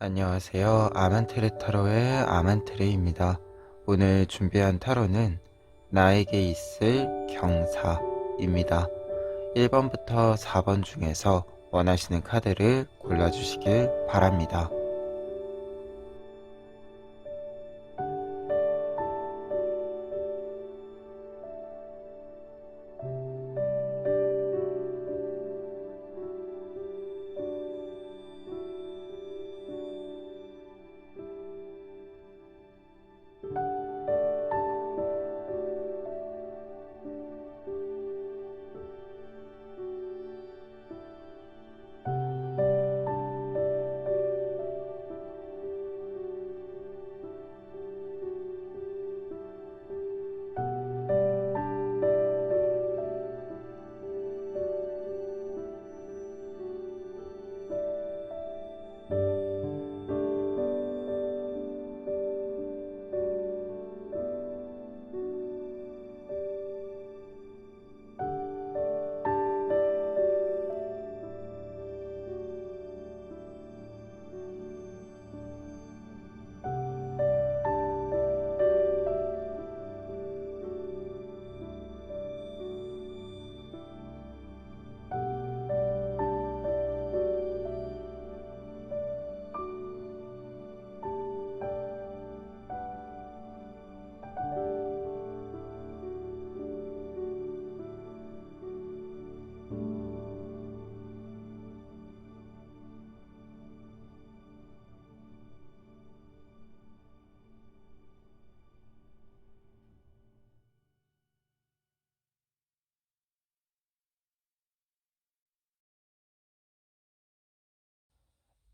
안녕하세요. 아만테레 타로의 아만테레입니다. 오늘 준비한 타로는 나에게 있을 경사입니다. 1번부터 4번 중에서 원하시는 카드를 골라주시길 바랍니다.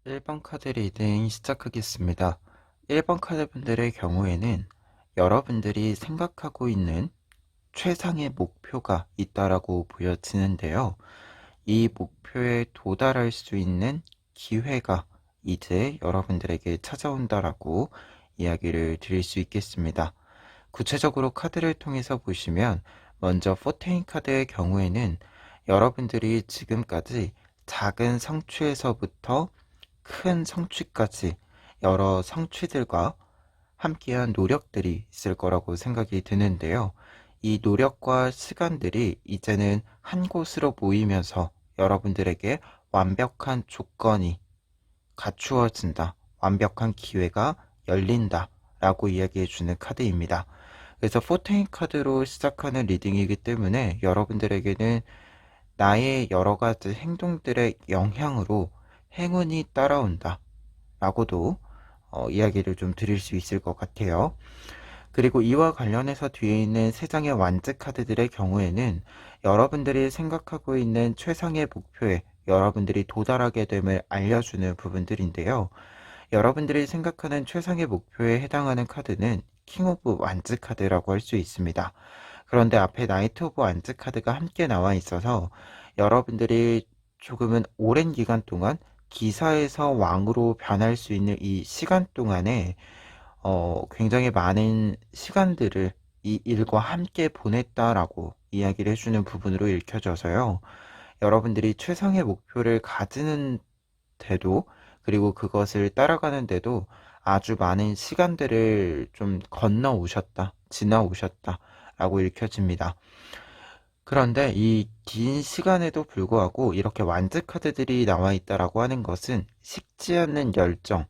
1번 카드 리딩 시작하겠습니다. 1번 카드 분들의 경우에는 여러분들이 생각하고 있는 최상의 목표가 있다라고 보여지는데요. 이 목표에 도달할 수 있는 기회가 이제 여러분들에게 찾아온다라고 이야기를 드릴 수 있겠습니다. 구체적으로 카드를 통해서 보시면 먼저 포테인 카드의 경우에는 여러분들이 지금까지 작은 성취에서부터 큰 성취까지 여러 성취들과 함께한 노력들이 있을 거라고 생각이 드는데요. 이 노력과 시간들이 이제는 한 곳으로 모이면서 여러분들에게 완벽한 조건이 갖추어진다, 완벽한 기회가 열린다 라고 이야기해 주는 카드입니다. 그래서 포테인 카드로 시작하는 리딩이기 때문에 여러분들에게는 나의 여러 가지 행동들의 영향으로 행운이 따라온다 라고도 이야기를 좀 드릴 수 있을 것 같아요. 그리고 이와 관련해서 뒤에 있는 세 장의 완즈 카드들의 경우에는 여러분들이 생각하고 있는 최상의 목표에 여러분들이 도달하게 됨을 알려주는 부분들인데요. 여러분들이 생각하는 최상의 목표에 해당하는 카드는 킹 오브 완즈 카드라고 할 수 있습니다. 그런데 앞에 나이트 오브 완즈 카드가 함께 나와 있어서 여러분들이 조금은 오랜 기간 동안 기사에서 왕으로 변할 수 있는 이 시간 동안에 굉장히 많은 시간들을 이 일과 함께 보냈다라고 이야기를 해주는 부분으로 읽혀져서요. 여러분들이 최상의 목표를 가지는 데도, 그리고 그것을 따라가는데도 아주 많은 시간들을 좀 건너오셨다, 지나오셨다 라고 읽혀집니다. 그런데 이 긴 시간에도 불구하고 이렇게 완즈 카드들이 나와 있다라고 하는 것은 식지 않는 열정을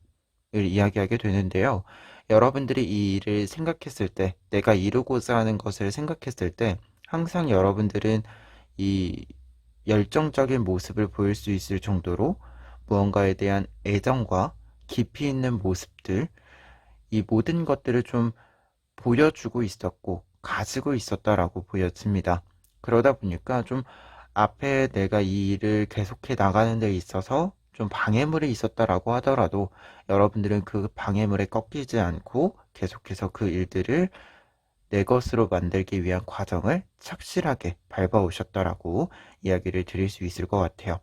이야기하게 되는데요. 여러분들이 이 일을 생각했을 때, 내가 이루고자 하는 것을 생각했을 때 항상 여러분들은 이 열정적인 모습을 보일 수 있을 정도로 무언가에 대한 애정과 깊이 있는 모습들, 이 모든 것들을 좀 보여주고 있었고 가지고 있었다라고 보여집니다. 그러다 보니까 좀 앞에 내가 이 일을 계속해 나가는 데 있어서 좀 방해물이 있었다라고 하더라도 여러분들은 그 방해물에 꺾이지 않고 계속해서 그 일들을 내 것으로 만들기 위한 과정을 착실하게 밟아오셨다라고 이야기를 드릴 수 있을 것 같아요.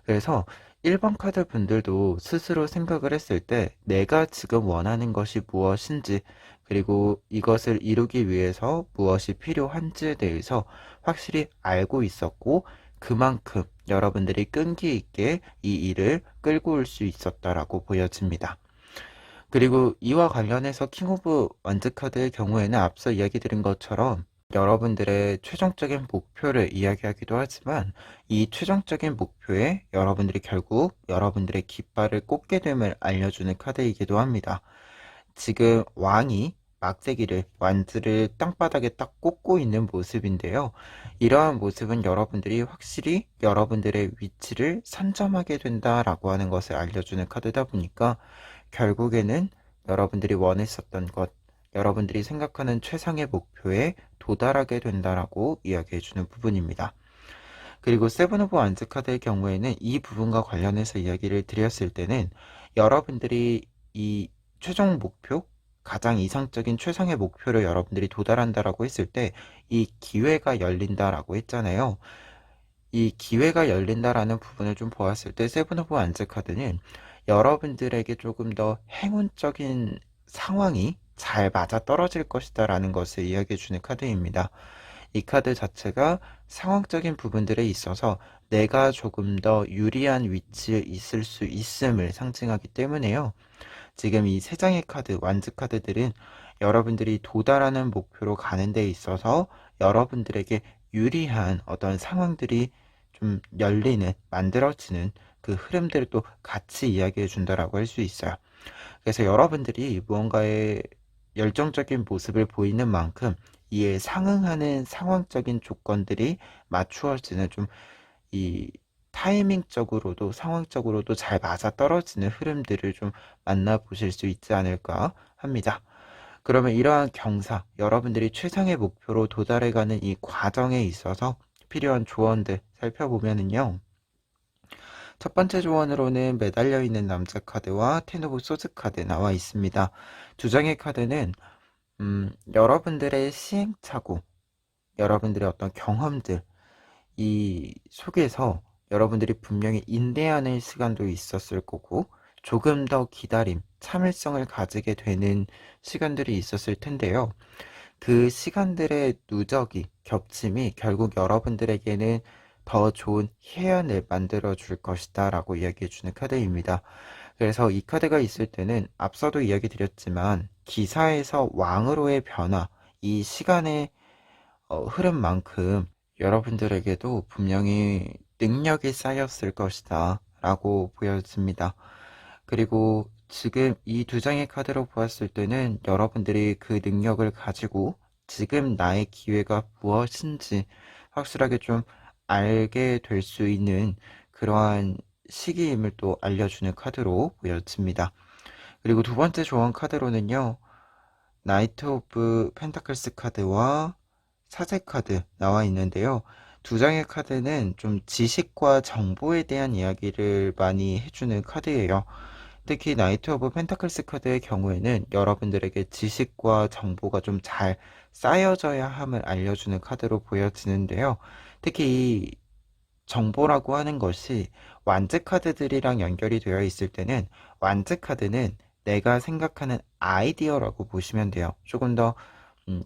그래서 1번 카드 분들도 스스로 생각을 했을 때 내가 지금 원하는 것이 무엇인지, 그리고 이것을 이루기 위해서 무엇이 필요한지에 대해서 확실히 알고 있었고, 그만큼 여러분들이 끈기 있게 이 일을 끌고 올 수 있었다라고 보여집니다. 그리고 이와 관련해서 킹 오브 완즈 카드의 경우에는 앞서 이야기 드린 것처럼 여러분들의 최종적인 목표를 이야기하기도 하지만 이 최종적인 목표에 여러분들이 결국 여러분들의 깃발을 꽂게 됨을 알려주는 카드이기도 합니다. 지금 왕이 막대기를 완즈를 땅바닥에 딱 꽂고 있는 모습인데요. 이러한 모습은 여러분들이 확실히 여러분들의 위치를 선점하게 된다라고 하는 것을 알려주는 카드다 보니까 결국에는 여러분들이 원했었던 것, 여러분들이 생각하는 최상의 목표에 도달하게 된다라고 이야기해주는 부분입니다. 그리고 세븐 오브 완즈 카드의 경우에는 이 부분과 관련해서 이야기를 드렸을 때는 여러분들이 이 최종 목표, 가장 이상적인 최상의 목표를 여러분들이 도달한다라고 했을 때 이 기회가 열린다라고 했잖아요. 이 기회가 열린다라는 부분을 좀 보았을 때 세븐 오브 완즈 카드는 여러분들에게 조금 더 행운적인 상황이 잘 맞아 떨어질 것이다 라는 것을 이야기해 주는 카드입니다. 이 카드 자체가 상황적인 부분들에 있어서 내가 조금 더 유리한 위치에 있을 수 있음을 상징하기 때문에요. 지금 이 세 장의 카드, 완즈 카드들은 여러분들이 도달하는 목표로 가는 데 있어서 여러분들에게 유리한 어떤 상황들이 좀 열리는, 만들어지는 그 흐름들을 또 같이 이야기해 준다라고 할 수 있어요. 그래서 여러분들이 무언가의 열정적인 모습을 보이는 만큼 이에 상응하는 상황적인 조건들이 맞추어지는 좀 이 타이밍적으로도 상황적으로도 잘 맞아떨어지는 흐름들을 좀 만나보실 수 있지 않을까 합니다. 그러면 이러한 경사, 여러분들이 최상의 목표로 도달해가는 이 과정에 있어서 필요한 조언들 살펴보면은요. 첫 번째 조언으로는 매달려 있는 남자 카드와 텐 오브 소드 카드 나와 있습니다. 두 장의 카드는 여러분들의 시행착오, 여러분들의 어떤 경험들, 이 속에서 여러분들이 분명히 인내하는 시간도 있었을 거고 조금 더 기다림, 참을성을 가지게 되는 시간들이 있었을 텐데요. 그 시간들의 누적이, 겹침이 결국 여러분들에게는 더 좋은 해안을 만들어 줄 것이다 라고 이야기해 주는 카드입니다. 그래서 이 카드가 있을 때는 앞서도 이야기 드렸지만 기사에서 왕으로의 변화, 이 시간의 흐름만큼 여러분들에게도 분명히 능력이 쌓였을 것이다 라고 보여집니다. 그리고 지금 이 두 장의 카드로 보았을 때는 여러분들이 그 능력을 가지고 지금 나의 기회가 무엇인지 확실하게 좀 알게 될 수 있는 그러한 시기임을 또 알려주는 카드로 보여집니다. 그리고 두 번째 조언 카드로는요, 나이트 오브 펜타클스 카드와 사제 카드 나와 있는데요. 두 장의 카드는 좀 지식과 정보에 대한 이야기를 많이 해주는 카드예요. 특히 나이트 오브 펜타클스 카드의 경우에는 여러분들에게 지식과 정보가 좀 잘 쌓여져야 함을 알려주는 카드로 보여지는데요. 특히 이 정보라고 하는 것이 완즈 카드들이랑 연결이 되어 있을 때는 완즈 카드는 내가 생각하는 아이디어라고 보시면 돼요. 조금 더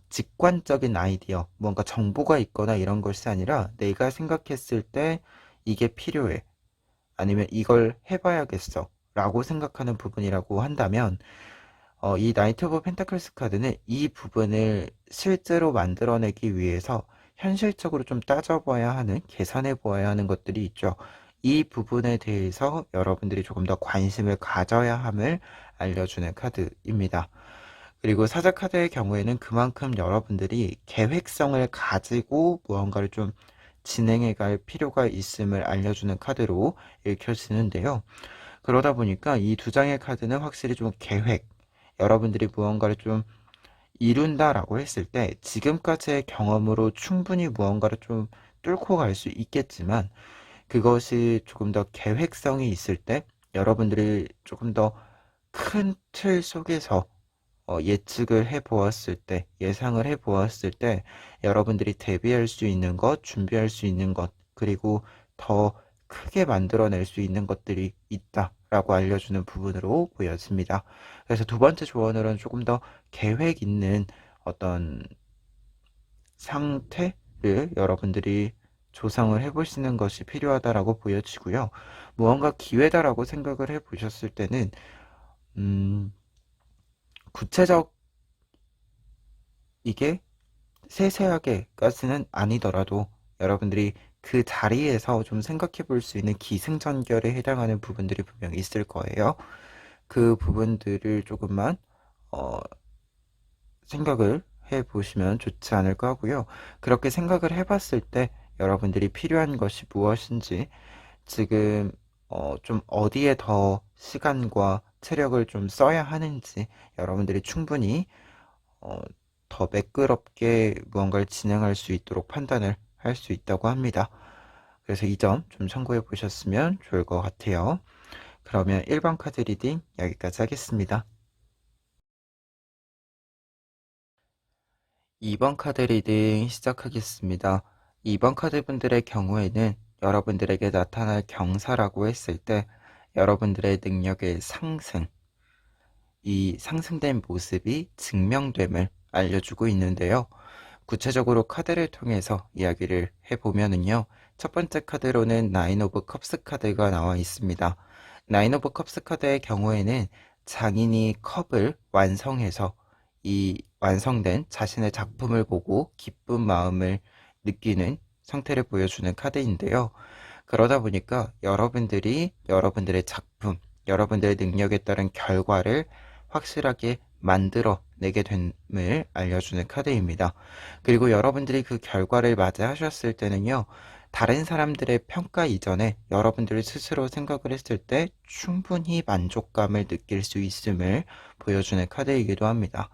직관적인 아이디어, 뭔가 정보가 있거나 이런 것이 아니라 내가 생각했을 때 이게 필요해. 아니면 이걸 해봐야겠어. 라고 생각하는 부분이라고 한다면, 이 나이트 오브 펜타클스 카드는 이 부분을 실제로 만들어내기 위해서 현실적으로 좀 따져봐야 하는, 계산해 보아야 하는 것들이 있죠. 이 부분에 대해서 여러분들이 조금 더 관심을 가져야 함을 알려주는 카드입니다. 그리고 사자 카드의 경우에는 그만큼 여러분들이 계획성을 가지고 무언가를 좀 진행해 갈 필요가 있음을 알려주는 카드로 읽혀지는데요. 그러다 보니까 이 두 장의 카드는 확실히 좀 계획, 여러분들이 무언가를 좀 이룬다라고 했을 때 지금까지의 경험으로 충분히 무언가를 좀 뚫고 갈 수 있겠지만 그것이 조금 더 계획성이 있을 때 여러분들이 조금 더 큰 틀 속에서 예측을 해 보았을 때, 예상을 해 보았을 때 여러분들이 대비할 수 있는 것, 준비할 수 있는 것, 그리고 더 크게 만들어낼 수 있는 것들이 있다라고 알려주는 부분으로 보여집니다. 그래서 두 번째 조언으로는 조금 더 계획 있는 어떤 상태를 여러분들이 조성을 해보시는 것이 필요하다라고 보여지고요. 무언가 기회다라고 생각을 해보셨을 때는 음, 구체적 이게 세세하게까지는 아니더라도 여러분들이 그 자리에서 좀 생각해 볼 수 있는 기승전결에 해당하는 부분들이 분명히 있을 거예요. 그 부분들을 조금만 어, 생각을 해 보시면 좋지 않을까 하고요. 그렇게 생각을 해 봤을 때 여러분들이 필요한 것이 무엇인지 지금 좀 어디에 더 시간과 체력을 좀 써야 하는지 여러분들이 충분히 어, 더 매끄럽게 무언가를 진행할 수 있도록 판단을 할 수 있다고 합니다. 그래서 이 점 좀 참고해 보셨으면 좋을 것 같아요. 그러면 1번 카드 리딩 여기까지 하겠습니다. 2번 카드 리딩 시작하겠습니다. 2번 카드 분들의 경우에는 여러분들에게 나타날 경사라고 했을 때 여러분들의 능력의 상승, 이 상승된 모습이 증명됨을 알려주고 있는데요. 구체적으로 카드를 통해서 이야기를 해보면은요. 첫 번째 카드로는 나인 오브 컵스 카드가 나와 있습니다. 나인 오브 컵스 카드의 경우에는 장인이 컵을 완성해서 이 완성된 자신의 작품을 보고 기쁜 마음을 느끼는 상태를 보여주는 카드인데요. 그러다 보니까 여러분들이 여러분들의 작품, 여러분들의 능력에 따른 결과를 확실하게 만들어 내게 됨을 알려주는 카드입니다. 그리고 여러분들이 그 결과를 맞이하셨을 때는요, 다른 사람들의 평가 이전에 여러분들 스스로 생각을 했을 때 충분히 만족감을 느낄 수 있음을 보여주는 카드이기도 합니다.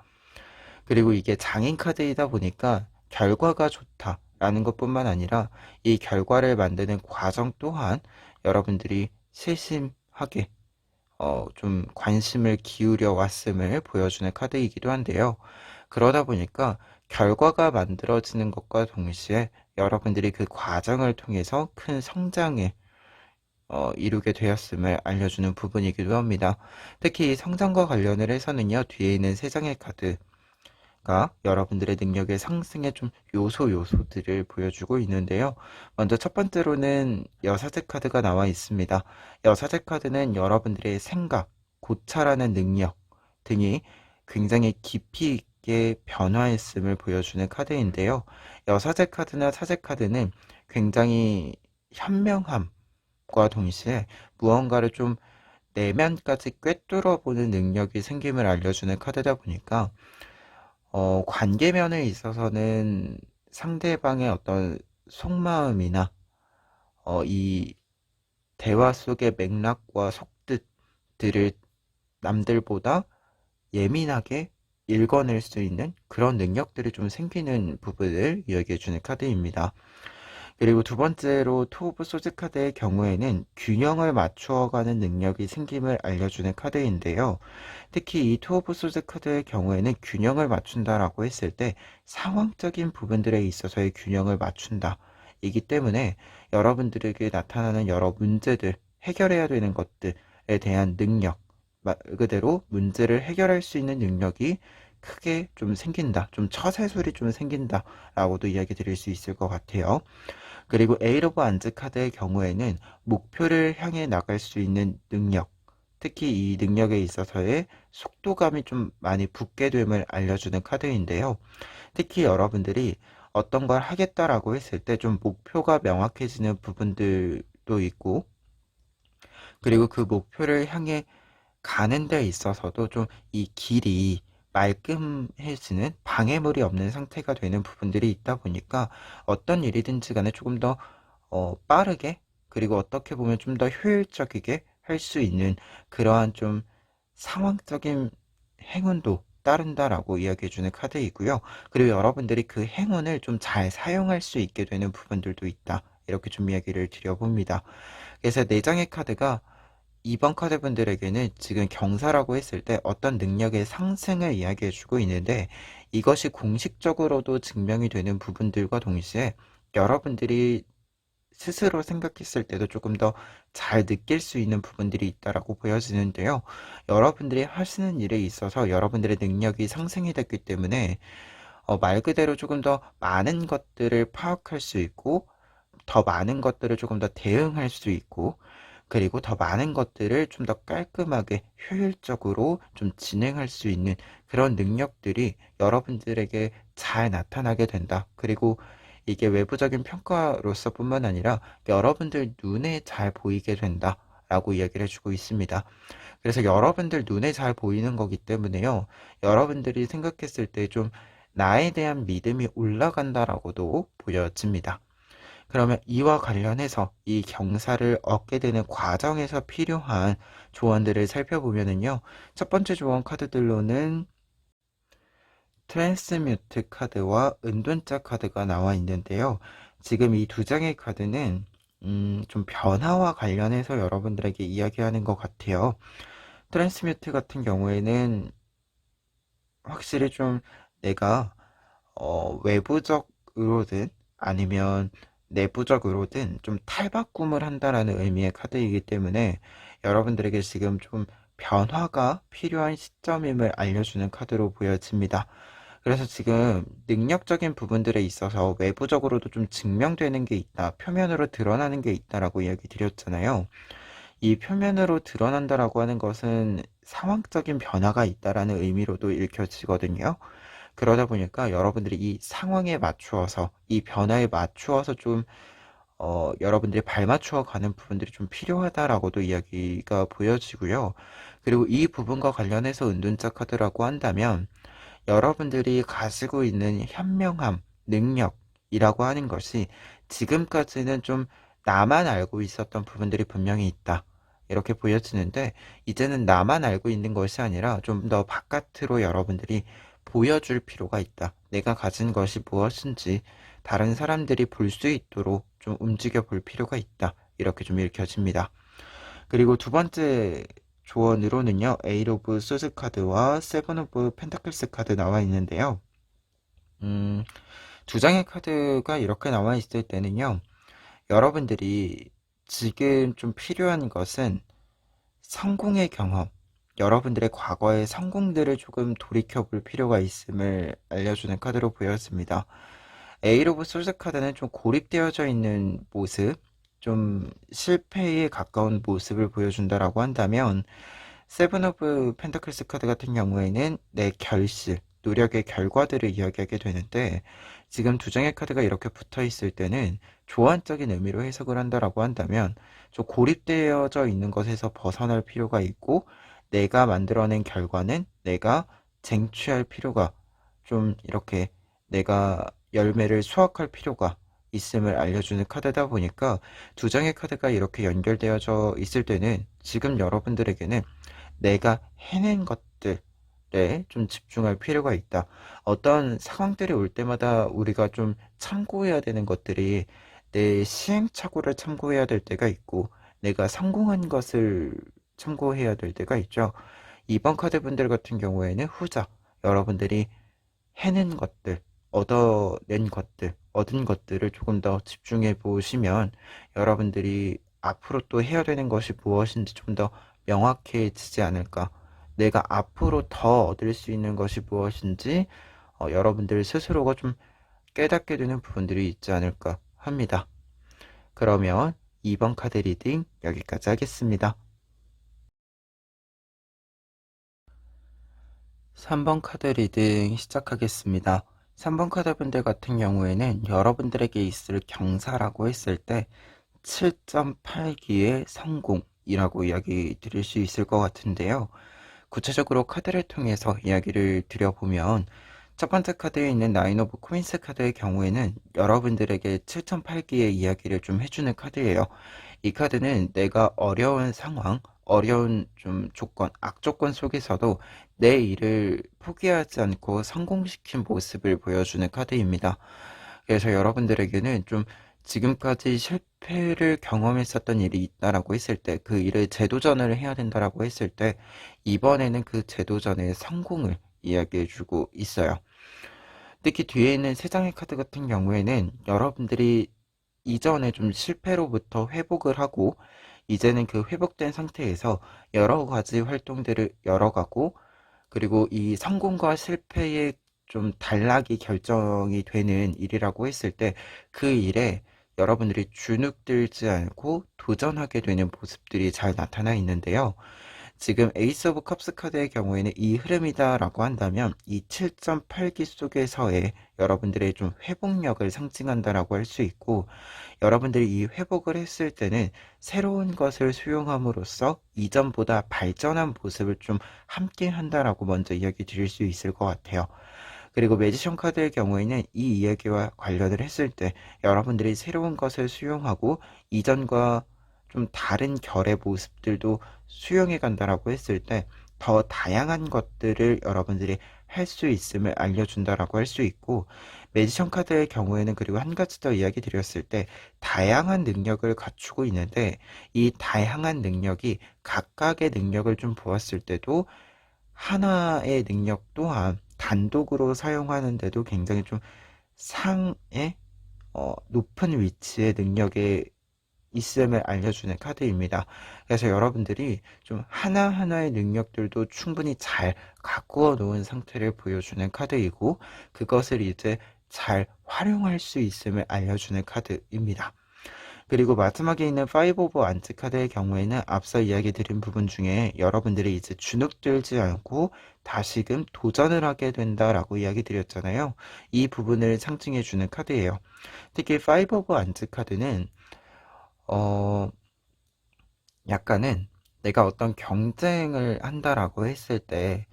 그리고 이게 장인 카드이다 보니까 결과가 좋다라는 것뿐만 아니라 이 결과를 만드는 과정 또한 여러분들이 세심하게 좀 관심을 기울여 왔음을 보여주는 카드이기도 한데요. 그러다 보니까 결과가 만들어지는 것과 동시에 여러분들이 그 과정을 통해서 큰 성장을 이루게 되었음을 알려주는 부분이기도 합니다. 특히 이 성장과 관련을 해서는요, 뒤에 있는 세 장의 카드가 여러분들의 능력의 상승의 좀 요소들을 보여주고 있는데요. 먼저 첫 번째로는 여사제 카드가 나와 있습니다. 여사제 카드는 여러분들의 생각, 고찰하는 능력 등이 굉장히 깊이 있게 변화했음을 보여주는 카드인데요. 여사제 카드나 사제 카드는 굉장히 현명함과 동시에 무언가를 좀 내면까지 꿰뚫어 보는 능력이 생김을 알려주는 카드다 보니까 관계면에 있어서는 상대방의 어떤 속마음이나 이 대화 속의 맥락과 속뜻들을 남들보다 예민하게 읽어낼 수 있는 그런 능력들이 좀 생기는 부분을 이야기해주는 카드입니다. 그리고 두 번째로 투 오브 소즈 카드의 경우에는 균형을 맞추어가는 능력이 생김을 알려주는 카드인데요. 특히 이 투 오브 소즈 카드의 경우에는 균형을 맞춘다라고 했을 때 상황적인 부분들에 있어서의 균형을 맞춘다. 이기 때문에 여러분들에게 나타나는 여러 문제들, 해결해야 되는 것들에 대한 능력, 말 그대로 문제를 해결할 수 있는 능력이 크게 좀 생긴다. 좀 처세술이 좀 생긴다라고도 이야기 드릴 수 있을 것 같아요. 그리고 에이 오브 안즈 카드의 경우에는 목표를 향해 나갈 수 있는 능력, 특히 이 능력에 있어서의 속도감이 좀 많이 붙게 됨을 알려주는 카드인데요. 특히 여러분들이 어떤 걸 하겠다라고 했을 때 좀 목표가 명확해지는 부분들도 있고, 그리고 그 목표를 향해 가는 데 있어서도 좀 이 길이 말끔해지는 방해물이 없는 상태가 되는 부분들이 있다 보니까 어떤 일이든지 간에 조금 더 빠르게 그리고 어떻게 보면 좀 더 효율적이게 할 수 있는 그러한 좀 상황적인 행운도 따른다라고 이야기해주는 카드이고요. 그리고 여러분들이 그 행운을 좀 잘 사용할 수 있게 되는 부분들도 있다. 이렇게 좀 이야기를 드려봅니다. 그래서 4장의 카드가 2번 카드분들에게는 지금 경사라고 했을 때 어떤 능력의 상승을 이야기해주고 있는데 이것이 공식적으로도 증명이 되는 부분들과 동시에 여러분들이 스스로 생각했을 때도 조금 더 잘 느낄 수 있는 부분들이 있다라고 보여지는데요. 여러분들이 하시는 일에 있어서 여러분들의 능력이 상승이 됐기 때문에 말 그대로 조금 더 많은 것들을 파악할 수 있고 더 많은 것들을 조금 더 대응할 수 있고, 그리고 더 많은 것들을 좀 더 깔끔하게 효율적으로 좀 진행할 수 있는 그런 능력들이 여러분들에게 잘 나타나게 된다. 그리고 이게 외부적인 평가로서 뿐만 아니라 여러분들 눈에 잘 보이게 된다. 라고 이야기를 해주고 있습니다. 그래서 여러분들 눈에 잘 보이는 거기 때문에요. 여러분들이 생각했을 때 좀 나에 대한 믿음이 올라간다라고도 보여집니다. 그러면 이와 관련해서 이 경사를 얻게 되는 과정에서 필요한 조언들을 살펴보면은요. 첫 번째 조언 카드들로는 트랜스뮤트 카드와 은둔자 카드가 나와 있는데요. 지금 이 두 장의 카드는 좀 변화와 관련해서 여러분들에게 이야기하는 것 같아요. 트랜스뮤트 같은 경우에는 확실히 좀 내가 외부적으로든 아니면 내부적으로든 좀 탈바꿈을 한다라는 의미의 카드이기 때문에 여러분들에게 지금 좀 변화가 필요한 시점임을 알려주는 카드로 보여집니다. 그래서 지금 능력적인 부분들에 있어서 외부적으로도 좀 증명되는 게 있다, 표면으로 드러나는 게 있다라고 이야기 드렸잖아요. 이 표면으로 드러난다라고 하는 것은 상황적인 변화가 있다라는 의미로도 읽혀지거든요. 그러다 보니까 여러분들이 이 상황에 맞추어서 이 변화에 맞추어서 좀 여러분들이 발맞추어 가는 부분들이 좀 필요하다라고도 이야기가 보여지고요. 그리고 이 부분과 관련해서 은둔자 카드라고 한다면 여러분들이 가지고 있는 현명함, 능력이라고 하는 것이 지금까지는 좀 나만 알고 있었던 부분들이 분명히 있다. 이렇게 보여지는데 이제는 나만 알고 있는 것이 아니라 좀 더 바깥으로 여러분들이 보여줄 필요가 있다. 내가 가진 것이 무엇인지 다른 사람들이 볼 수 있도록 좀 움직여 볼 필요가 있다. 이렇게 좀 읽혀집니다. 그리고 두 번째 조언으로는요, 에잇 오브 소스 카드와 세븐 오브 펜타클스 카드 나와 있는데요. 두 장의 카드가 이렇게 나와 있을 때는요, 여러분들이 지금 좀 필요한 것은 성공의 경험, 여러분들의 과거의 성공들을 조금 돌이켜 볼 필요가 있음을 알려주는 카드로 보였습니다. 에잇 오브 소스 카드는 좀 고립되어져 있는 모습, 좀 실패에 가까운 모습을 보여준다라고 한다면 세븐 오브 펜타클스 카드 같은 경우에는 내 결실, 노력의 결과들을 이야기하게 되는데 지금 두 장의 카드가 이렇게 붙어 있을 때는 조언적인 의미로 해석을 한다라고 한다면 좀 고립되어져 있는 것에서 벗어날 필요가 있고 내가 만들어낸 결과는 내가 쟁취할 필요가 좀 이렇게 내가 열매를 수확할 필요가 있음을 알려주는 카드다 보니까 두 장의 카드가 이렇게 연결되어져 있을 때는 지금 여러분들에게는 내가 해낸 것들에 좀 집중할 필요가 있다. 어떤 상황들이 올 때마다 우리가 좀 참고해야 되는 것들이 내 시행착오를 참고해야 될 때가 있고 내가 성공한 것을 참고해야 될 때가 있죠. 이번 카드 분들 같은 경우에는 후자, 여러분들이 해낸 것들, 얻어낸 것들, 얻은 것들을 조금 더 집중해 보시면 여러분들이 앞으로 또 해야 되는 것이 무엇인지 좀 더 명확해지지 않을까. 내가 앞으로 더 얻을 수 있는 것이 무엇인지 여러분들 스스로가 좀 깨닫게 되는 부분들이 있지 않을까 합니다. 그러면 2번 카드 리딩 여기까지 하겠습니다. 3번 카드 리딩 시작하겠습니다. 3번 카드분들 같은 경우에는 여러분들에게 있을 경사라고 했을 때 7.8기의 성공이라고 이야기 드릴 수 있을 것 같은데요. 구체적으로 카드를 통해서 이야기를 드려보면 첫 번째 카드에 있는 나인 오브 코인스 카드의 경우에는 여러분들에게 7.8기의 이야기를 좀 해주는 카드예요. 이 카드는 내가 어려운 상황, 어려운 좀 조건, 악조건 속에서도 내 일을 포기하지 않고 성공시킨 모습을 보여주는 카드입니다. 그래서 여러분들에게는 좀 지금까지 실패를 경험했었던 일이 있다라고 했을 때 그 일을 재도전을 해야 된다라고 했을 때 이번에는 그 재도전의 성공을 이야기해주고 있어요. 특히 뒤에 있는 세 장의 카드 같은 경우에는 여러분들이 이전에 좀 실패로부터 회복을 하고 이제는 그 회복된 상태에서 여러 가지 활동들을 열어가고 그리고 이 성공과 실패의 좀 단락이 결정이 되는 일이라고 했을 때 그 일에 여러분들이 주눅들지 않고 도전하게 되는 모습들이 잘 나타나 있는데요. 지금 에이스 오브 컵스 카드의 경우에는 이 흐름이다라고 한다면 이 7.8기 속에서의 여러분들의 좀 회복력을 상징한다라고 할 수 있고, 여러분들이 이 회복을 했을 때는 새로운 것을 수용함으로써 이전보다 발전한 모습을 좀 함께 한다라고 먼저 이야기 드릴 수 있을 것 같아요. 그리고 매지션 카드의 경우에는 이 이야기와 관련을 했을 때 여러분들이 새로운 것을 수용하고 이전과 좀 다른 결의 모습들도 수용해 간다라고 했을 때 더 다양한 것들을 여러분들이 할 수 있음을 알려준다라고 할 수 있고, 매지션 카드의 경우에는 그리고 한 가지 더 이야기 드렸을 때 다양한 능력을 갖추고 있는데, 이 다양한 능력이 각각의 능력을 좀 보았을 때도 하나의 능력 또한 단독으로 사용하는데도 굉장히 좀 상의 높은 위치의 능력에 있음을 알려주는 카드입니다. 그래서 여러분들이 좀 하나하나의 능력들도 충분히 잘 가꾸어 놓은 상태를 보여주는 카드이고, 그것을 이제 잘 활용할 수 있음을 알려주는 카드입니다. 그리고 마지막에 있는 5 오브 안츠 카드의 경우에는 앞서 이야기 드린 부분 중에 여러분들이 이제 주눅들지 않고 다시금 도전을 하게 된다라고 이야기 드렸잖아요. 이 부분을 상징해 주는 카드예요. 특히 5 오브 안츠 카드는 어 약간은 내가 어떤 경쟁을 한다라고 했을 때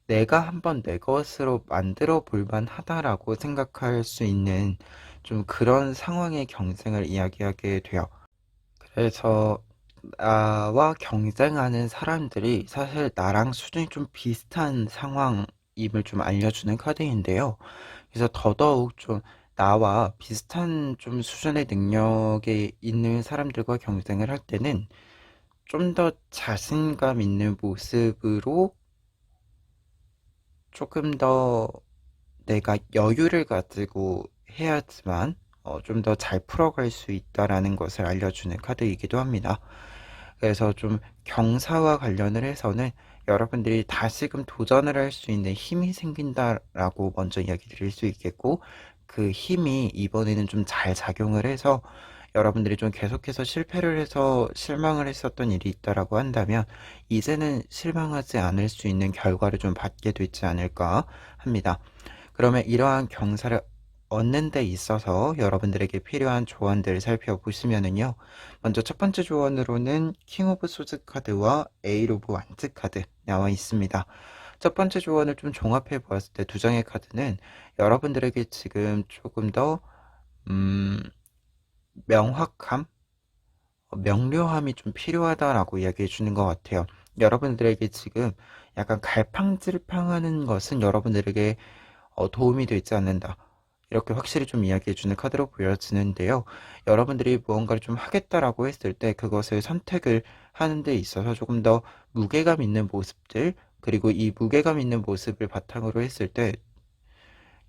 내가 한번 내 것으로 만들어 볼 만하다라고 생각할 수 있는 좀 그런 상황의 경쟁을 이야기하게 돼요. 그래서 나와 경쟁하는 사람들이 사실 나랑 수준이 좀 비슷한 상황임을 좀 알려주는 카드인데요. 그래서 더더욱 좀 나와 비슷한 좀 수준의 능력이 있는 사람들과 경쟁을 할 때는 좀 더 자신감 있는 모습으로 조금 더 내가 여유를 가지고 해야지만 좀 더 잘 풀어갈 수 있다라는 것을 알려주는 카드이기도 합니다. 그래서 좀 경사와 관련을 해서는 여러분들이 다시금 도전을 할 수 있는 힘이 생긴다라고 먼저 이야기 드릴 수 있겠고, 그 힘이 이번에는 좀 잘 작용을 해서 여러분들이 좀 계속해서 실패를 해서 실망을 했었던 일이 있다라고 한다면 이제는 실망하지 않을 수 있는 결과를 좀 받게 되지 않을까 합니다. 그러면 이러한 경사를 얻는 데 있어서 여러분들에게 필요한 조언들을 살펴보시면은요. 먼저 첫 번째 조언으로는 킹 오브 소즈 카드와 에일 오브 완즈 카드 나와 있습니다. 첫 번째 조언을 좀 종합해 보았을 때 두 장의 카드는 여러분들에게 지금 조금 더 음, 명확함, 명료함이 좀 필요하다라고 이야기해 주는 것 같아요. 여러분들에게 지금 약간 갈팡질팡하는 것은 여러분들에게 도움이 되지 않는다. 이렇게 확실히 좀 이야기해주는 카드로 보여지는데요. 여러분들이 무언가를 좀 하겠다라고 했을 때 그것을 선택을 하는 데 있어서 조금 더 무게감 있는 모습들, 그리고 이 무게감 있는 모습을 바탕으로 했을 때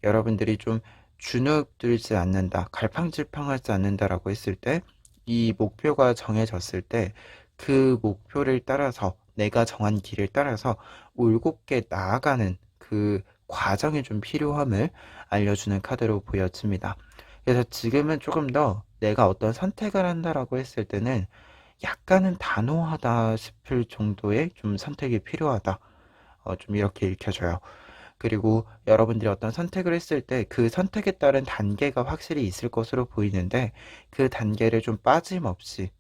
여러분들이 좀 주눅들지 않는다, 갈팡질팡하지 않는다라고 했을 때 이 목표가 정해졌을 때 그 목표를 따라서 내가 정한 길을 따라서 올곧게 나아가는 그 과정이 좀 필요함을 알려주는 카드로 보여집니다. 그래서 지금은 조금 더 내가 어떤 선택을 한다라고 했을 때는 약간은 단호하다 싶을 정도의 좀 선택이 필요하다. 좀 이렇게 읽혀져요. 그리고 여러분들이 어떤 선택을 했을 때 그 선택에 따른 단계가 확실히 있을 것으로 보이는데, 그 단계를 좀 빠짐없이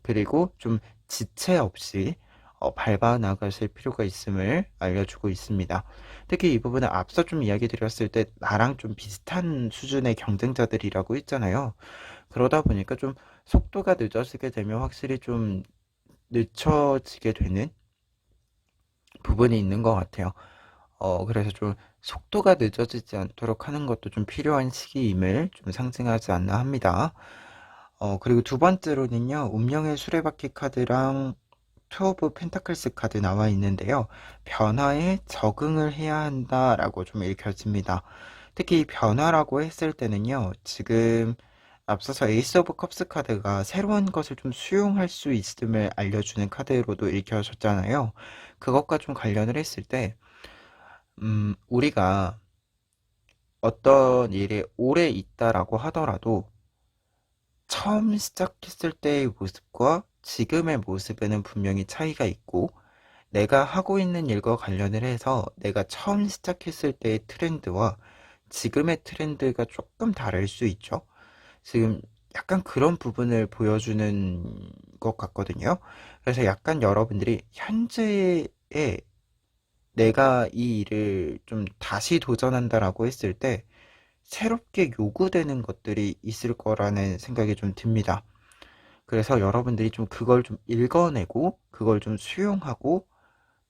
그리고 좀 지체 없이 밟아 나가실 필요가 있음을 알려주고 있습니다. 특히 이 부분은 앞서 좀 이야기 드렸을 때 나랑 좀 비슷한 수준의 경쟁자들이라고 했잖아요. 그러다 보니까 좀 속도가 늦어지게 되면 확실히 좀 늦춰지게 되는 부분이 있는 것 같아요. 그래서 좀 속도가 늦어지지 않도록 하는 것도 좀 필요한 시기임을 좀 상징하지 않나 합니다. 그리고 두 번째로는요, 운명의 수레바퀴 카드랑 투 오브 펜타클스 카드 나와 있는데요. 변화에 적응을 해야 한다라고 좀 읽혀집니다. 특히 이 변화라고 했을 때는요, 지금 앞서서 에이스 오브 컵스 카드가 새로운 것을 좀 수용할 수 있음을 알려주는 카드로도 읽혀졌잖아요. 그것과 좀 관련을 했을 때 우리가 어떤 일에 오래 있다라고 하더라도 처음 시작했을 때의 모습과 지금의 모습에는 분명히 차이가 있고, 내가 하고 있는 일과 관련을 해서 내가 처음 시작했을 때의 트렌드와 지금의 트렌드가 조금 다를 수 있죠. 지금 약간 그런 부분을 보여주는 것 같거든요. 그래서 약간 여러분들이 현재의 내가 이 일을 좀 다시 도전한다라고 했을 때 새롭게 요구되는 것들이 있을 거라는 생각이 좀 듭니다. 그래서 여러분들이 좀 그걸 좀 읽어내고 그걸 좀 수용하고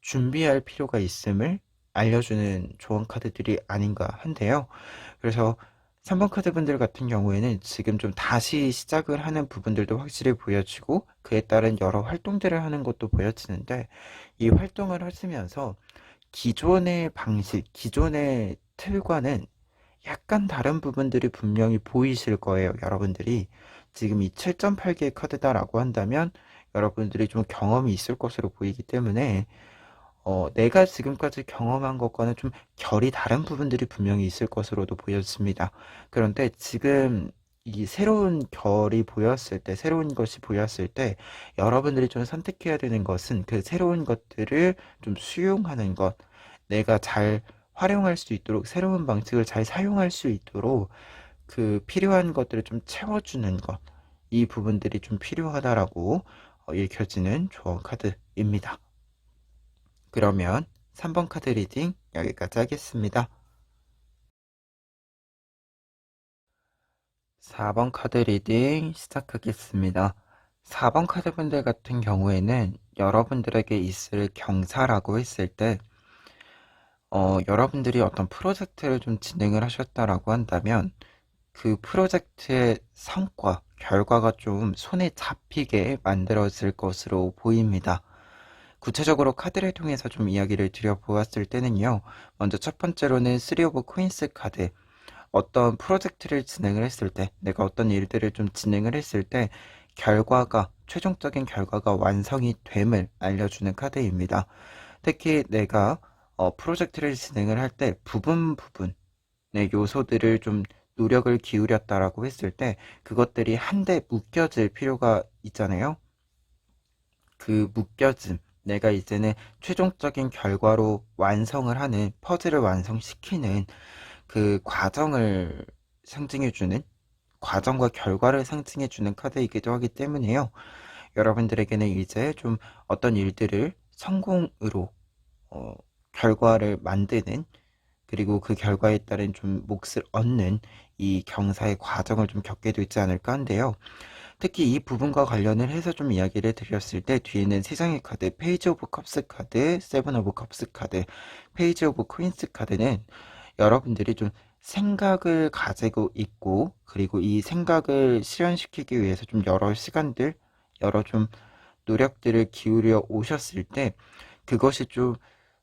준비할 필요가 있음을 알려주는 조언 카드들이 아닌가 한데요. 그래서 3번 카드 분들 같은 경우에는 지금 좀 다시 시작을 하는 부분들도 확실히 보여지고 그에 따른 여러 활동들을 하는 것도 보여지는데, 이 활동을 하시면서 기존의 방식, 기존의 틀과는 약간 다른 부분들이 분명히 보이실 거예요. 여러분들이 지금 이 7.8개의 카드다라고 한다면 여러분들이 좀 경험이 있을 것으로 보이기 때문에 내가 지금까지 경험한 것과는 좀 결이 다른 부분들이 분명히 있을 것으로도 보였습니다. 그런데 지금 이 새로운 결이 보였을 때, 새로운 것이 보였을 때, 여러분들이 좀 선택해야 되는 것은 그 새로운 것들을 좀 수용하는 것, 내가 잘 활용할 수 있도록, 새로운 방식을 잘 사용할 수 있도록 그 필요한 것들을 좀 채워주는 것, 이 부분들이 좀 필요하다라고 읽혀지는 조언 카드입니다. 그러면 3번 카드 리딩 여기까지 하겠습니다. 4번 카드 리딩 시작하겠습니다. 4번 카드 분들 같은 경우에는 여러분들에게 있을 경사라고 했을 때, 여러분들이 어떤 프로젝트를 좀 진행을 하셨다라고 한다면 그 프로젝트의 성과, 결과가 좀 손에 잡히게 만들어질 것으로 보입니다. 구체적으로 카드를 통해서 좀 이야기를 드려보았을 때는요. 먼저 첫 번째로는 3 오브 코인스 카드. 어떤 프로젝트를 진행을 했을 때, 내가 어떤 일들을 좀 진행을 했을 때 결과가, 최종적인 결과가 완성이 됨을 알려주는 카드입니다. 특히 내가 프로젝트를 진행을 할 때 부분의 요소들을 좀 노력을 기울였다라고 했을 때 그것들이 한데 묶여질 필요가 있잖아요. 그 묶여짐, 내가 이제는 최종적인 결과로 완성을 하는, 퍼즐을 완성시키는 그 과정을 상징해주는, 과정과 결과를 상징해주는 카드이기도 하기 때문에요. 여러분들에게는 이제 좀 어떤 일들을 성공으로 어, 결과를 만드는, 그리고 그 결과에 따른 좀 몫을 얻는 이 경사의 과정을 좀 겪게 되지 않을까 한데요. 특히 이 부분과 관련을 해서 좀 이야기를 드렸을 때 뒤에는 세 장의 카드, 페이지 오브 컵스 카드, 세븐 오브 컵스 카드, 페이지 오브 퀸스 카드는 여러분들이 좀 생각을 가지고 있고, 그리고 이 생각을 실현시키기 위해서 좀 여러 시간들, 여러 좀 노력들을 기울여 오셨을 때 그것이 좀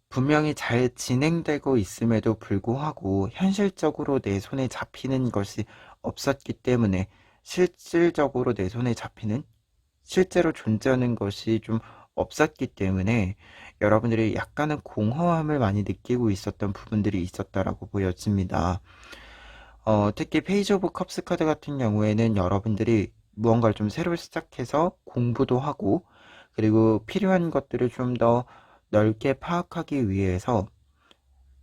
분명히 잘 진행되고 있음에도 불구하고 현실적으로 내 손에 잡히는 것이 없었기 때문에, 실질적으로 내 손에 잡히는, 실제로 존재하는 것이 좀 없었기 때문에 여러분들이 약간은 공허함을 많이 느끼고 있었던 부분들이 있었다라고 보여집니다. 특히 페이지 오브 컵스 카드 같은 경우에는 여러분들이 무언가를 좀 새로 시작해서 공부도 하고, 그리고 필요한 것들을 좀 더 넓게 파악하기 위해서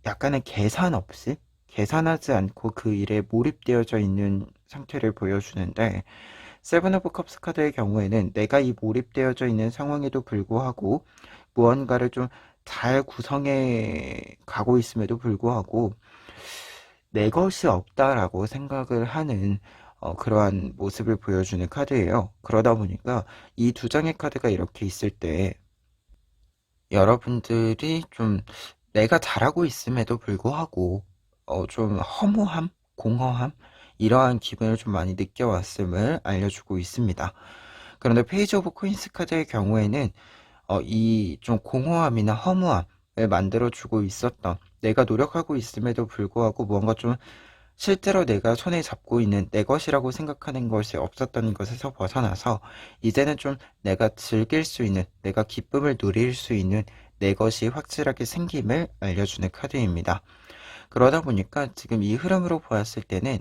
약간의 계산 없이, 계산하지 않고 그 일에 몰입되어져 있는 상태를 보여주는데, 세븐 오브 컵스 카드의 경우에는 내가 이 몰입되어져 있는 상황에도 불구하고 무언가를 좀 잘 구성해 가고 있음에도 불구하고 내 것이 없다라고 생각을 하는 그러한 모습을 보여주는 카드예요. 그러다 보니까 이 두 장의 카드가 이렇게 있을 때 여러분들이 좀 내가 잘하고 있음에도 불구하고 좀 허무함, 공허함, 이러한 기분을 좀 많이 느껴왔음을 알려주고 있습니다. 그런데 페이지 오브 코인스 카드의 경우에는 이 좀 공허함이나 허무함을 만들어주고 있었던, 내가 노력하고 있음에도 불구하고 무언가 좀 실제로 내가 손에 잡고 있는 내 것이라고 생각하는 것이 없었던 것에서 벗어나서 이제는 좀 내가 즐길 수 있는, 내가 기쁨을 누릴 수 있는 내 것이 확실하게 생김을 알려주는 카드입니다. 그러다 보니까 지금 이 흐름으로 보았을 때는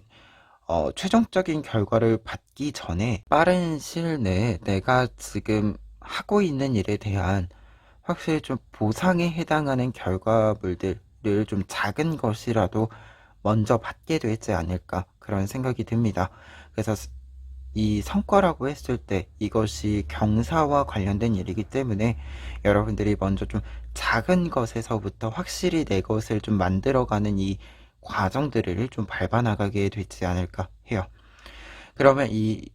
최종적인 결과를 받기 전에 빠른 시일 내에 내가 지금 하고 있는 일에 대한 확실히 좀 보상에 해당하는 결과물들을 좀 작은 것이라도 먼저 받게 되지 않을까 그런 생각이 듭니다. 그래서 이 성과라고 했을 때 이것이 경사와 관련된 일이기 때문에 여러분들이 먼저 좀 작은 것에서부터 확실히 내 것을 좀 만들어가는 이 과정들을 좀 밟아나가게 되지 않을까 해요. 그러면 이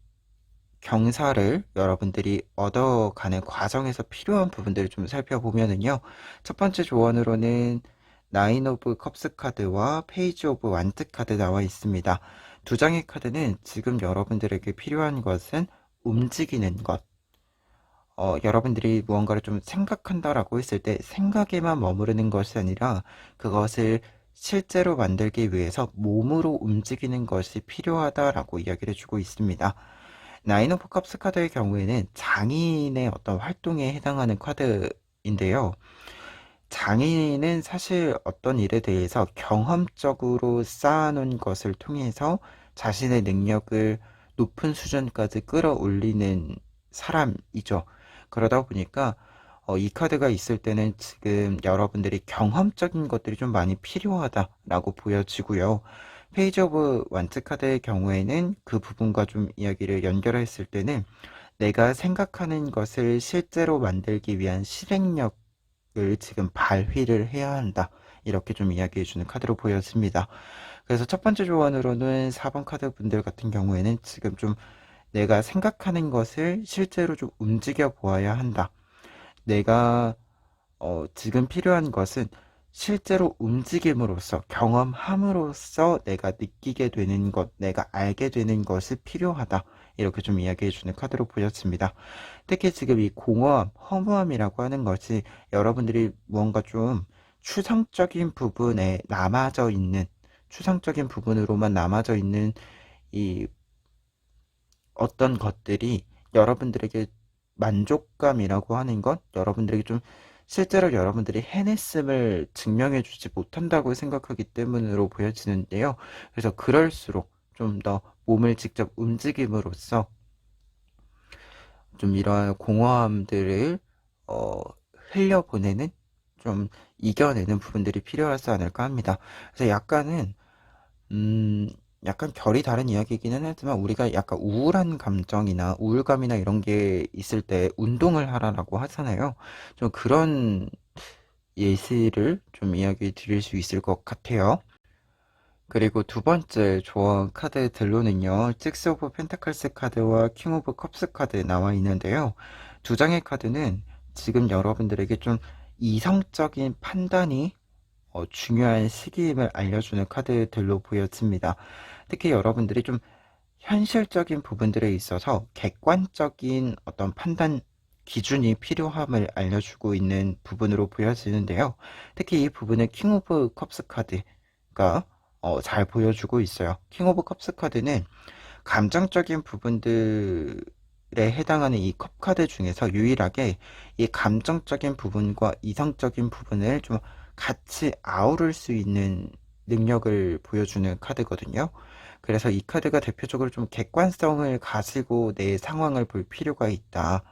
경사를 여러분들이 얻어가는 과정에서 필요한 부분들을 좀 살펴보면은요. 첫 번째 조언으로는 나인 오브 컵스 카드와 페이지 오브 완트 카드 나와 있습니다. 두 장의 카드는 지금 여러분들에게 필요한 것은 움직이는 것. 여러분들이 무언가를 좀 생각한다라고 했을 때 생각에만 머무르는 것이 아니라 그것을 실제로 만들기 위해서 몸으로 움직이는 것이 필요하다라고 이야기를 해주고 있습니다. 나인 오브 컵스 카드의 경우에는 장인의 어떤 활동에 해당하는 카드인데요. 장인은 사실 어떤 일에 대해서 경험적으로 쌓아놓은 것을 통해서 자신의 능력을 높은 수준까지 끌어올리는 사람이죠. 그러다 보니까 이 카드가 있을 때는 지금 여러분들이 경험적인 것들이 좀 많이 필요하다라고 보여지고요. 페이지 오브 완트 카드의 경우에는 그 부분과 좀 이야기를 연결했을 때는 내가 생각하는 것을 실제로 만들기 위한 실행력을 지금 발휘를 해야 한다. 이렇게 좀 이야기해주는 카드로 보여집니다. 그래서 첫 번째 조언으로는 4번 카드 분들 같은 경우에는 지금 좀 내가 생각하는 것을 실제로 좀 움직여 보아야 한다. 내가 지금 필요한 것은 실제로 움직임으로써 경험함으로써 내가 느끼게 되는 것, 내가 알게 되는 것이 필요하다. 이렇게 좀 이야기해 주는 카드로 보여집니다. 특히 지금 이 공허함, 허무함이라고 하는 것이 여러분들이 무언가 좀 추상적인 부분에 남아져 있는, 추상적인 부분으로만 남아져 있는 이 어떤 것들이 여러분들에게 만족감이라고 하는 것, 여러분들에게 좀 실제로 여러분들이 해냈음을 증명해 주지 못한다고 생각하기 때문으로 보여지는데요. 그래서 그럴수록 좀 더 몸을 직접 움직임으로써 좀 이러한 공허함들을 어, 흘려보내는, 좀 이겨내는 부분들이 필요하지 않을까 합니다. 그래서 음, 약간 결이 다른 이야기이기는 하지만 우리가 약간 우울한 감정이나 우울감이나 이런 게 있을 때 운동을 하라라고 하잖아요. 좀 그런 예시를 좀 이야기 드릴 수 있을 것 같아요. 그리고 두 번째 조언 카드들로는요, 식스 오브 펜타클스 카드와 킹 오브 컵스 카드 나와 있는데요. 두 장의 카드는 지금 여러분들에게 좀 이성적인 판단이 중요한 시기임을 알려주는 카드들로 보여집니다. 특히 여러분들이 좀 현실적인 부분들에 있어서 객관적인 어떤 판단 기준이 필요함을 알려주고 있는 부분으로 보여지는데요. 특히 이 부분은 킹 오브 컵스 카드가 잘 보여주고 있어요. 킹 오브 컵스 카드는 감정적인 부분들에 해당하는 이 컵 카드 중에서 유일하게 이 감정적인 부분과 이성적인 부분을 좀 같이 아우를 수 있는 능력을 보여주는 카드거든요. 그래서 이 카드가 대표적으로 좀 객관성을 가지고 내 상황을 볼 필요가 있다.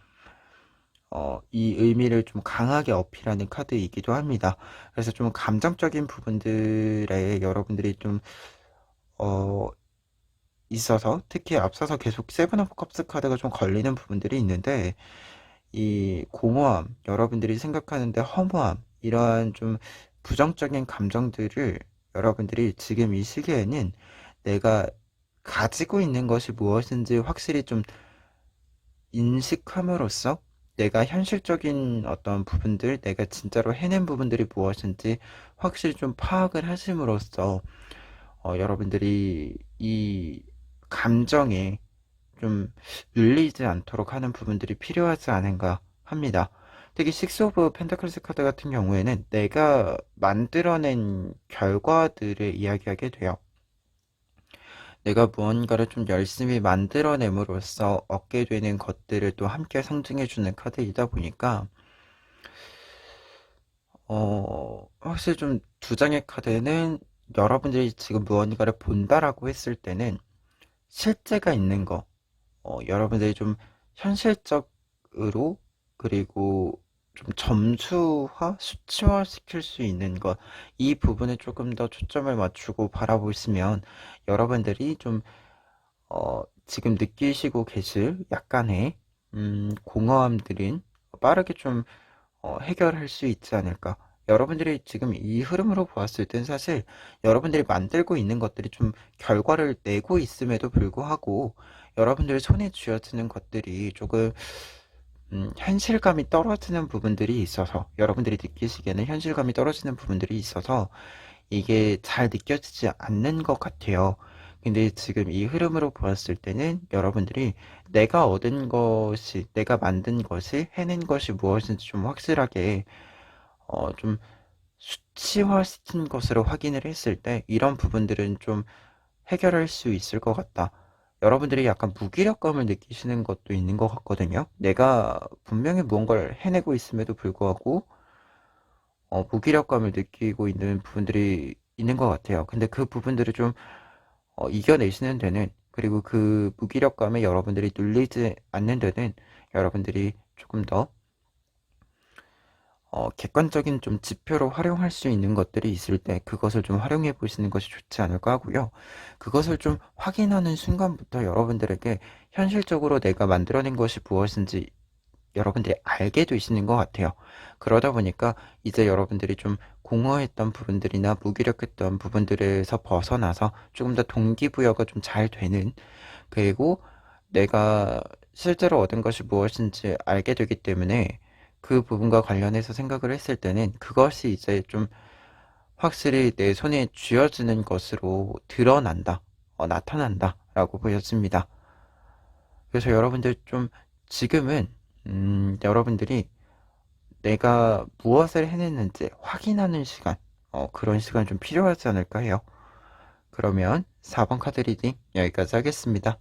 이 의미를 좀 강하게 어필하는 카드이기도 합니다. 그래서 좀 감정적인 부분들에 여러분들이 좀, 어, 있어서 특히 앞서서 계속 세븐 오브 컵스 카드가 좀 걸리는 부분들이 있는데 이 공허함, 여러분들이 생각하는데 허무함, 이러한 좀 부정적인 감정들을 여러분들이 지금 이 시기에는 내가 가지고 있는 것이 무엇인지 확실히 좀 인식함으로써 내가 현실적인 어떤 부분들, 내가 진짜로 해낸 부분들이 무엇인지 확실히 좀 파악을 하심으로써 여러분들이 이 감정에 좀 눌리지 않도록 하는 부분들이 필요하지 않은가 합니다. 특히 식스 오브 펜타클스 카드 같은 경우에는 내가 만들어낸 결과들을 이야기하게 돼요. 내가 무언가를 좀 열심히 만들어냄으로써 얻게 되는 것들을 또 함께 상징해주는 카드이다 보니까 확실히 좀 두 장의 카드는 여러분들이 지금 무언가를 본다라고 했을 때는 실제가 있는 거, 여러분들이 좀 현실적으로, 그리고 좀 점수화, 수치화 시킬 수 있는 것, 이 부분에 조금 더 초점을 맞추고 바라보시면 여러분들이 좀, 지금 느끼시고 계실 약간의, 공허함들은 빠르게 좀, 해결할 수 있지 않을까. 여러분들이 지금 이 흐름으로 보았을 땐 사실 여러분들이 만들고 있는 것들이 좀 결과를 내고 있음에도 불구하고 여러분들 손에 쥐어지는 것들이 조금 현실감이 떨어지는 부분들이 있어서 여러분들이 느끼시기에는 현실감이 떨어지는 부분들이 있어서 이게 잘 느껴지지 않는 것 같아요. 근데 지금 이 흐름으로 보았을 때는 여러분들이 내가 얻은 것이, 내가 만든 것이, 해낸 것이 무엇인지 좀 확실하게 좀 수치화시킨 것으로 확인을 했을 때 이런 부분들은 좀 해결할 수 있을 것 같다. 여러분들이 약간 무기력감을 느끼시는 것도 있는 것 같거든요. 내가 분명히 무언가를 해내고 있음에도 불구하고 무기력감을 느끼고 있는 부분들이 있는 것 같아요. 근데 그 부분들을 좀 이겨내시는 데는, 그리고 그 무기력감에 여러분들이 눌리지 않는 데는 여러분들이 조금 더 객관적인 좀 지표로 활용할 수 있는 것들이 있을 때 그것을 좀 활용해 보시는 것이 좋지 않을까 하고요. 그것을 좀 확인하는 순간부터 여러분들에게 현실적으로 내가 만들어낸 것이 무엇인지 여러분들이 알게 되시는 것 같아요. 그러다 보니까 이제 여러분들이 좀 공허했던 부분들이나 무기력했던 부분들에서 벗어나서 조금 더 동기부여가 좀 잘 되는, 그리고 내가 실제로 얻은 것이 무엇인지 알게 되기 때문에 그 부분과 관련해서 생각을 했을 때는 그것이 이제 좀 확실히 내 손에 쥐어지는 것으로 드러난다, 나타난다 라고 보여집니다. 그래서 여러분들 좀 지금은 여러분들이 내가 무엇을 해냈는지 확인하는 시간, 그런 시간 좀 필요하지 않을까 해요. 그러면 4번 카드 리딩 여기까지 하겠습니다.